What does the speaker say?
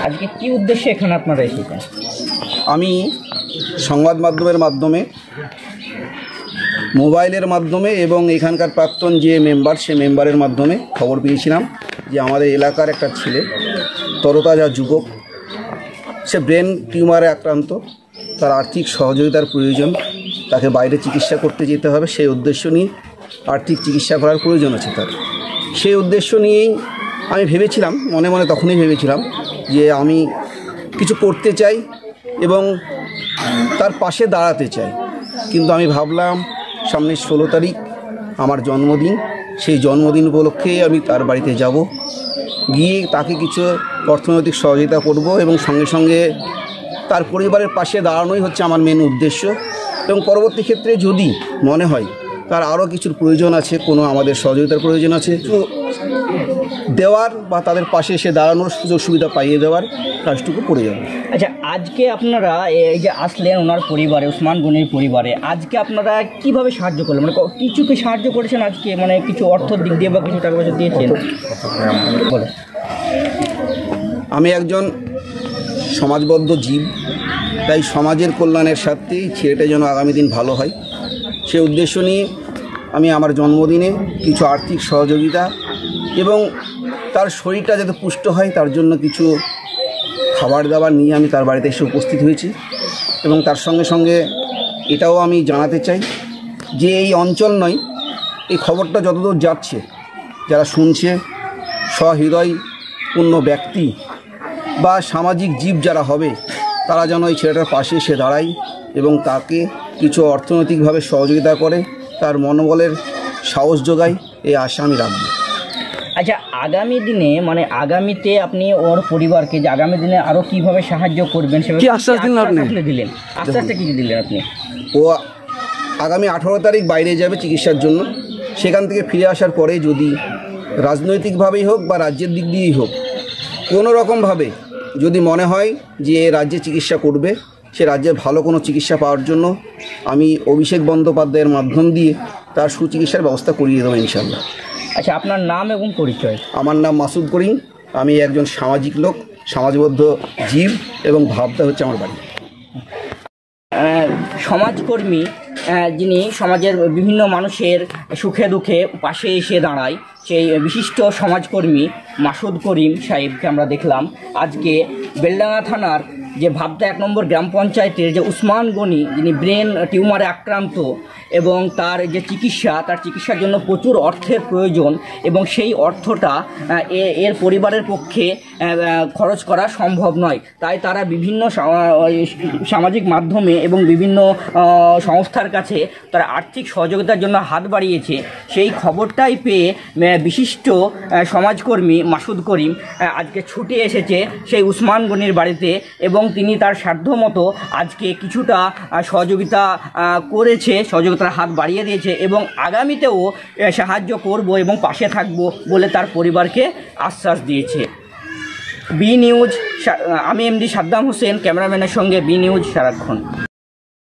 আজকে কি উদ্দেশ্যে এখানে আপনারা এসেছেন? আমি সংবাদ মাধ্যমের মাধ্যমে, মোবাইলের মাধ্যমে এবং এখানকার প্রাক্তন যে মেম্বার, সে মেম্বারের মাধ্যমে খবর পেয়েছিলাম যে আমাদের এলাকার একটা ছেলে, তরতাজা যুবক, সে ব্রেন টিউমারে আক্রান্ত, তার আর্থিক সহযোগিতার প্রয়োজন, তাকে বাইরে চিকিৎসা করতে যেতে হবে। সেই উদ্দেশ্য নিয়ে আর্থিক চিকিৎসা করার প্রয়োজন আছে তার। সেই উদ্দেশ্য নিয়েই আমি ভেবেছিলাম, মনে মনে তখনই ভেবেছিলাম যে আমি কিছু করতে চাই এবং তার পাশে দাঁড়াতে চাই। কিন্তু আমি ভাবলাম সামনের 16 তারিখ আমার জন্মদিন, সেই জন্মদিন উপলক্ষে আমি তার বাড়িতে যাব, গিয়ে তাকে কিছু অর্থনৈতিক সহযোগিতা করব এবং সঙ্গে সঙ্গে তার পরিবারের পাশে দাঁড়ানোই হচ্ছে আমার মেন উদ্দেশ্য। এবং পরবর্তী ক্ষেত্রে যদি মনে হয় তার আরও কিছুর প্রয়োজন আছে, কোনো আমাদের সহযোগিতার প্রয়োজন আছে, তো দেওয়ার বা তাদের পাশে এসে দাঁড়ানোর সুযোগ সুবিধা পাইয়ে দেওয়ার কাজটুকু করে যাবে। আচ্ছা, আজকে আপনারা এই যে আসলেন ওনার পরিবারে, ওসমান গনির পরিবারে, আজকে আপনারা কিভাবে সাহায্য করলেন? মানে কিছু কি সাহায্য করেছেন আজকে, মানে কিছু অর্থের দিক দিয়ে বা কিছু টাকা পয়সা দিয়েছেন? বলে আমি একজন সমাজবদ্ধ জীব, তাই সমাজের কল্যাণের স্বার্থেই ছেলেটা যেন আগামী দিন ভালো হয়, সে উদ্দেশ্য নিয়ে আমি আমার জন্মদিনে কিছু আর্থিক সহযোগিতা এবং তার শরীরটা যাতে পুষ্ট হয় তার জন্য কিছু খাবার দাবার নিয়ে আমি তার বাড়িতে এসে উপস্থিত হয়েছি। এবং তার সঙ্গে সঙ্গে এটাও আমি জানাতে চাই যে এই অঞ্চল নয়, এই খবরটা যতদূর যাচ্ছে, যারা শুনছে, সহৃদয়পূর্ণ ব্যক্তি বা সামাজিক জীব যারা হবে, তারা যেন এই ছেলেটার পাশে এসে দাঁড়ায় এবং তাকে কিছু অর্থনৈতিকভাবে সহযোগিতা করে, তার মনোবলের সাহস যোগায়, এই আশা আমি রাখব। আচ্ছা, আগামী দিনে মানে আগামীতে আপনি ওর পরিবারকে যে আগামী দিনে আরও কীভাবে সাহায্য করবেন সেভাবে আশ্বাস দিলেন? আশ্বাসটা কী দিলেন আপনি? ও আগামী 18 তারিখ বাইরে যাবে চিকিৎসার জন্য। সেখান থেকে ফিরে আসার পরে যদি রাজনৈতিকভাবেই হোক বা রাজ্যের দিক দিয়েই হোক, কোনো রকমভাবে যদি মনে হয় যে রাজ্যে চিকিৎসা করবে, সে রাজ্যে ভালো কোনো চিকিৎসা পাওয়ার জন্য আমি অভিষেক বন্দ্যোপাধ্যায়ের মাধ্যম দিয়ে তার সুচিকিৎসার ব্যবস্থা করিয়ে দেবো ইনশাল্লাহ। আচ্ছা, আপনার নাম এবং পরিচয়? আমার নাম মাসুদ করিম, আমি একজন সামাজিক লোক, সমাজবদ্ধ জীব এবং ভাবটা হচ্ছে আমার বাড়ি। সমাজকর্মী যিনি সমাজের বিভিন্ন মানুষের সুখে দুঃখে পাশে এসে দাঁড়ায়, সেই বিশিষ্ট সমাজকর্মী মাসুদ করিম সাহেবকে আমরা দেখলাম আজকে বেলডাঙ্গা থানার যে ভাবদা 1 নম্বর গ্রাম পঞ্চায়েতের যে ওসমান গনি, যিনি ব্রেন টিউমারে আক্রান্ত এবং তার যে চিকিৎসা, তার চিকিৎসার জন্য প্রচুর অর্থের প্রয়োজন এবং সেই অর্থটা এর পরিবারের পক্ষে খরচ করা সম্ভব নয়। তাই তারা বিভিন্ন সামাজিক মাধ্যমে এবং বিভিন্ন সংস্থার কাছে তারা আর্থিক সহযোগিতার জন্য হাত বাড়িয়েছে। সেই খবরটাই পেয়ে বিশিষ্ট সমাজকর্মী মাসুদ করিম আজকে ছুটে এসেছে সেই ওসমান গনির বাড়িতে এবং তিনি তার সাধ্যমতো আজকে কিছুটা সহযোগিতা করেছে, সহযোগিতার হাত বাড়িয়ে দিয়েছে এবং আগামীতেও সাহায্য করব এবং পাশে থাকব বলে তার পরিবারকে আশ্বাস দিয়েছে। বি নিউজ, আমি এমডি সাদ্দাম হোসেন, ক্যামেরাম্যানের সঙ্গে বি নিউজ সারাক্ষণ।